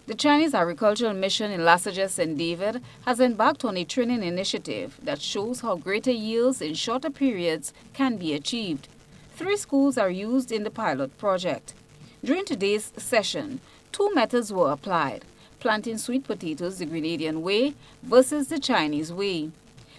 The Chinese Agricultural Mission in Lasaja St. David has embarked on a training initiative that shows how greater yields in shorter periods can be achieved. 3 schools are used in the pilot project. During today's session, 2 methods were applied: planting sweet potatoes the Grenadian way versus the Chinese way.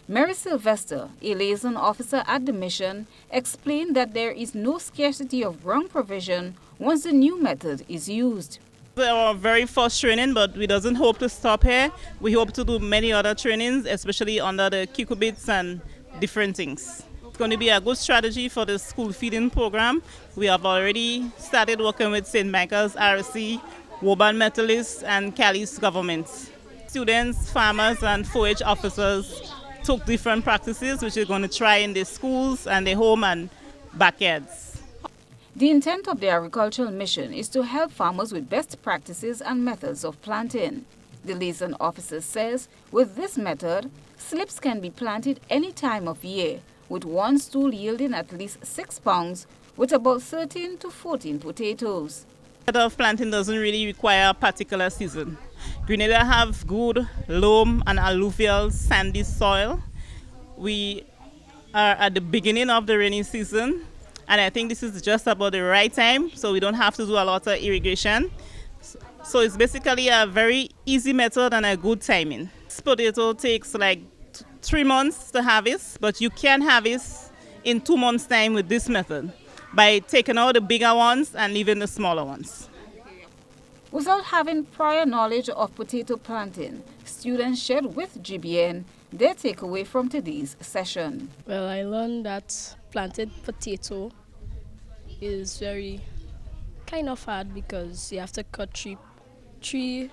Mary Sylvester, a liaison officer at the mission, explained that there is no scarcity of ground provision once the new method is used. Our very first training, but we doesn't hope to stop here. We hope to do many other trainings, especially under the cucurbits and different things. It's going to be a good strategy for the school feeding program. We have already started working with St. Michael's RC, Woburn Methodist, and Cali's governments. Students, farmers, and forage officers took different practices which we're going to try in their schools and their home and backyards. The intent of the agricultural mission is to help farmers with best practices and methods of planting. The liaison officer says with this method, slips can be planted any time of year, with one stool yielding at least 6 pounds, with about 13 to 14 potatoes. The method of planting doesn't really require a particular season. Grenada have good loam and alluvial sandy soil. We are at the beginning of the rainy season, and I think this is just about the right time, so we don't have to do a lot of irrigation. So it's basically a very easy method and a good timing. This potato takes like 3 months to harvest, but you can harvest in 2 months' time with this method by taking out the bigger ones and leaving the smaller ones. Without having prior knowledge of potato planting, students shared with GBN their takeaway from today's session. Well, I learned that planted potato is very kind of hard because you have to cut three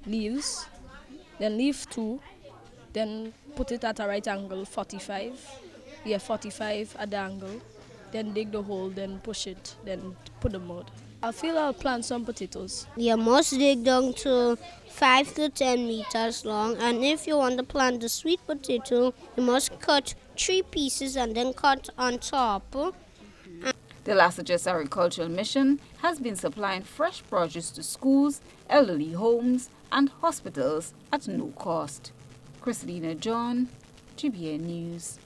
leaves, then leave 2, then put it at a right angle, 45. 45 at the angle, then dig the hole, then push it, then put the mud. I feel I'll plant some potatoes. You must dig down to 5 to 10 meters long, and if you want to plant the sweet potato, you must cut 3 pieces and then cut on top. The Lasaja Agricultural Mission has been supplying fresh produce to schools, elderly homes, and hospitals at no cost. Christina John, GBN News.